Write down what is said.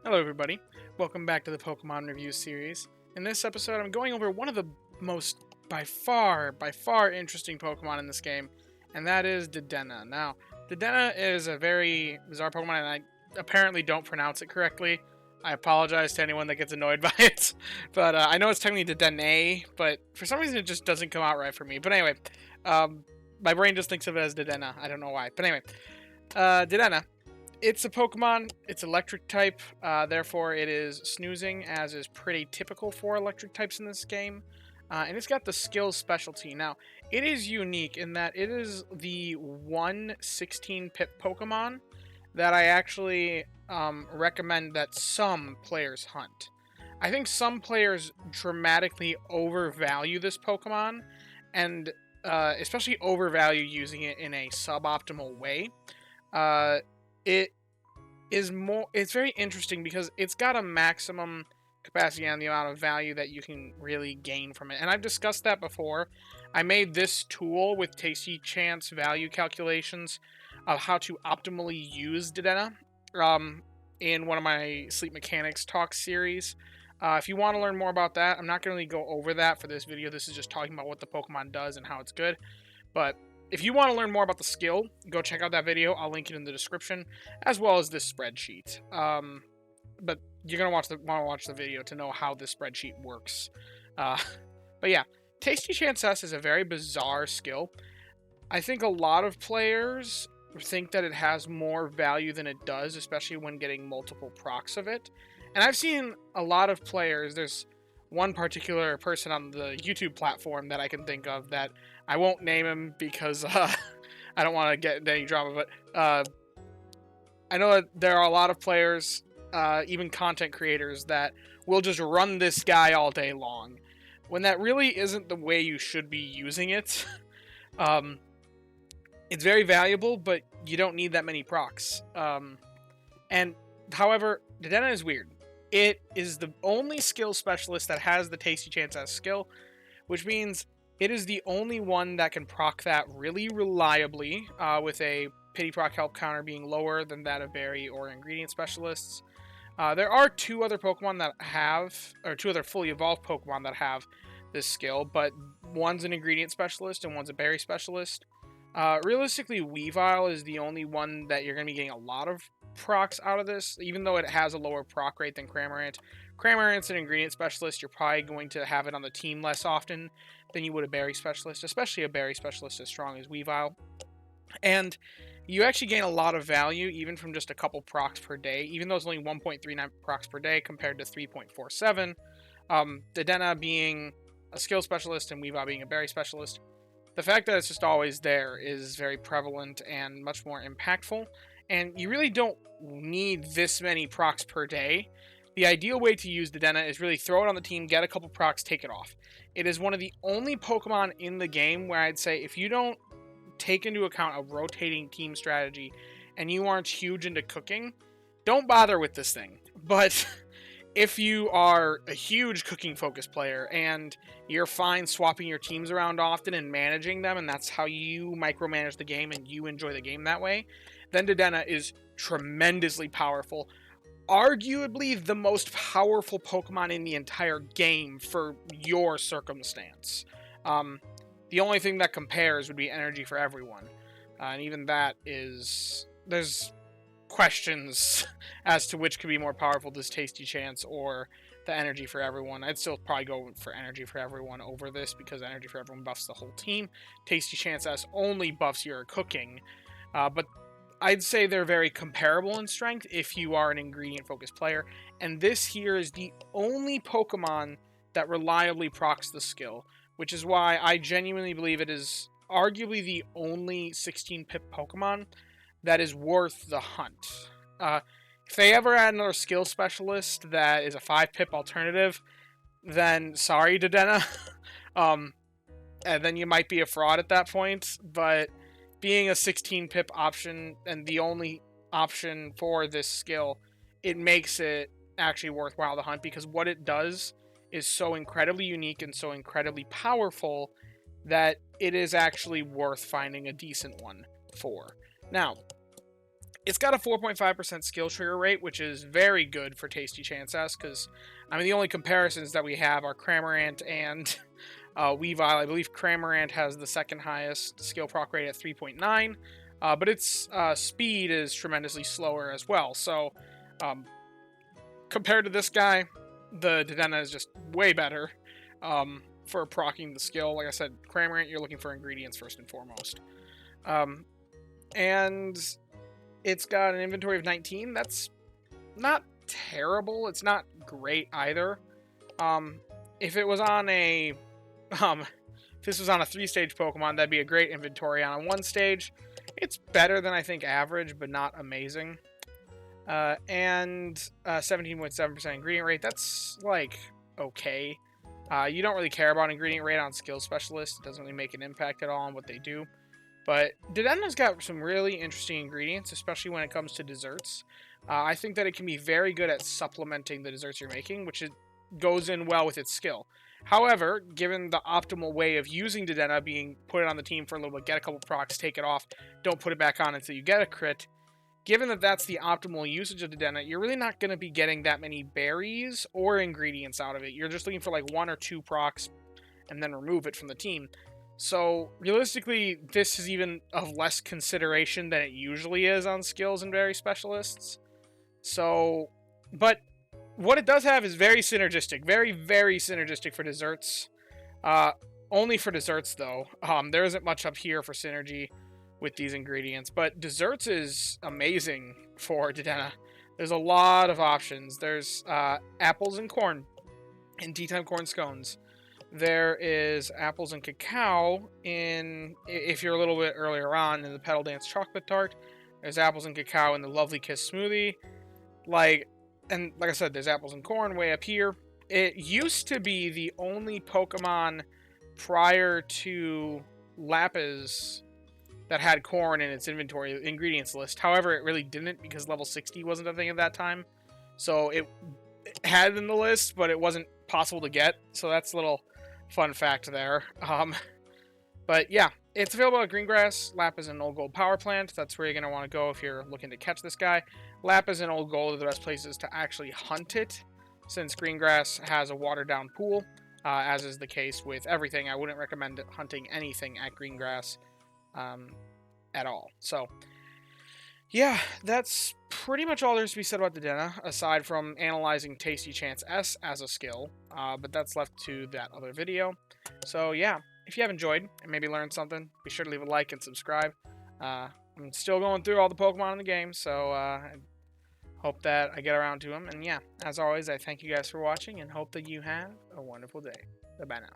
Hello everybody, welcome back to the Pokemon Review series. In this episode I'm going over one of the most, by far interesting Pokemon in this game, and that is Dedenne. Now, Dedenne is a very bizarre Pokemon and I apparently don't pronounce it correctly. I apologize to anyone that gets annoyed by it, but I know it's technically Dedenne, but for some reason it just doesn't come out right for me. But anyway, my brain just thinks of it as Dedenne, I don't know why. But anyway, Dedenne. It's a Pokemon, it's electric type, therefore it is snoozing, as is pretty typical for electric types in this game. And it's got the skills specialty. Now, it is unique in that it is the one 16-pip Pokemon that I actually recommend that some players hunt. I think some players dramatically overvalue this Pokemon, and especially overvalue using it in a suboptimal way. It is more. It's very interesting because it's got a maximum capacity on the amount of value that you can really gain from it. And I've discussed that before. I made this tool with Tasty Chance value calculations of how to optimally use Dedenne in one of my Sleep Mechanics Talk series. If you want to learn more about that, I'm not going to really go over that for this video. This is just talking about what the Pokemon does and how it's good. But if you want to learn more about the skill, go check out that video. I'll link it in the description, as well as this spreadsheet. But you're gonna want to watch the video to know how this spreadsheet works. But yeah, Tasty Chance S is a very bizarre skill. I think a lot of players think that it has more value than it does, especially when getting multiple procs of it. And I've seen a lot of players. There's one particular person on the YouTube platform that I can think of that I won't name him because I don't want to get into any drama, but I know that there are a lot of players, even content creators, that will just run this guy all day long, when that really isn't the way you should be using it. It's very valuable, but you don't need that many procs. And however, Dedenne is weird. It is the only skill specialist that has the Tasty Chance as skill, which means it is the only one that can proc that really reliably, with a pity proc health counter being lower than that of berry or ingredient specialists. There are two other Pokemon that have, or two other fully evolved Pokemon that have this skill, but one's an ingredient specialist and one's a berry specialist. Realistically, Weavile is the only one that you're going to be getting a lot of procs out of this, even though it has a lower proc rate than Cramorant. Cramorant's an ingredient specialist. You're probably going to have it on the team less often than you would a berry specialist, especially a berry specialist as strong as Weavile. And you actually gain a lot of value even from just a couple procs per day, even though it's only 1.39 procs per day compared to 3.47. Dedenne being a skill specialist and Weavile being a berry specialist, the fact that it's just always there is very prevalent and much more impactful, and you really don't need this many procs per day. The ideal way to use Dedenne is really throw it on the team, get a couple procs, take it off. It is one of the only Pokemon in the game where I'd say if you don't take into account a rotating team strategy and you aren't huge into cooking, don't bother with this thing. But if you are a huge cooking focused player and you're fine swapping your teams around often and managing them, and that's how you micromanage the game and you enjoy the game that way, then Dedenne is tremendously powerful. Arguably the most powerful Pokemon in the entire game for your circumstance. The only thing that compares would be Energy for Everyone. And even that is... there's questions as to which could be more powerful, this Tasty Chance or the Energy for Everyone. I'd still probably go for Energy for Everyone over this because Energy for Everyone buffs the whole team. Tasty Chance S only buffs your cooking, but I'd say they're very comparable in strength if you are an ingredient focused player, and this here is the only Pokemon that reliably procs the skill, which is why I genuinely believe it is arguably the only 16-pip Pokemon that is worth the hunt. If they ever add another skill specialist that is a 5-pip alternative, then sorry, Dedenne. And then you might be a fraud at that point, but being a 16-pip option and the only option for this skill, it makes it actually worthwhile to hunt, because what it does is so incredibly unique and so incredibly powerful that it is actually worth finding a decent one for. Now, It's got a 4.5% skill trigger rate, which is very good for Tasty Chance S, because, I mean, the only comparisons that we have are Cramorant and Weavile. I believe Cramorant has the second highest skill proc rate at 3.9, but its speed is tremendously slower as well. So, compared to this guy, the Dedenne is just way better for proccing the skill. Like I said, Cramorant, you're looking for ingredients first and foremost. And it's got an inventory of 19. That's not terrible. It's not great either. If it was on a, if this was on a 3-stage Pokemon, that'd be a great inventory. On a 1-stage, it's better than I think average, but not amazing. And 17.7% ingredient rate. That's like okay. You don't really care about ingredient rate on skill specialists. It doesn't really make an impact at all on what they do. But Dedenne's got some really interesting ingredients, especially when it comes to desserts. I think that it can be very good at supplementing the desserts you're making, which goes in well with its skill. However, given the optimal way of using Dedenne being put it on the team for a little bit, get a couple procs, take it off, don't put it back on until you get a crit, given that that's the optimal usage of Dedenne, you're really not going to be getting that many berries or ingredients out of it. You're just looking for like 1 or 2 procs and then remove it from the team. So, realistically, this is even of less consideration than it usually is on skills and berry specialists. So, but what it does have is very synergistic. Very, very synergistic for desserts. Only for desserts, though. There isn't much up here for synergy with these ingredients. But desserts is amazing for Dedenne. There's a lot of options. There's apples and corn and tea time corn scones. There is apples and cacao in, if you're a little bit earlier on, in the Petal Dance chocolate tart. There's apples and cacao in the Lovely Kiss smoothie. And like I said, there's apples and corn way up here. It used to be the only Pokemon prior to Lapis that had corn in its inventory ingredients list. However, it really didn't because level 60 wasn't a thing at that time. So it had it in the list, but it wasn't possible to get. So that's a little fun fact there. But yeah, it's available at Greengrass, Lapis, and Old Gold Power Plant. That's where you're going to want to go if you're looking to catch this guy. Lapis and Old Gold are the best places to actually hunt it, since Greengrass has a watered-down pool, as is the case with everything. I wouldn't recommend hunting anything at Greengrass at all. So, yeah, that's pretty much all there's to be said about Dedenne, aside from analyzing Tasty Chance S as a skill, but that's left to that other video. So yeah, if you have enjoyed and maybe learned something, be sure to leave a like and subscribe. I'm still going through all the Pokemon in the game, so I hope that I get around to them. And yeah, as always, I thank you guys for watching and hope that you have a wonderful day. Bye-bye now.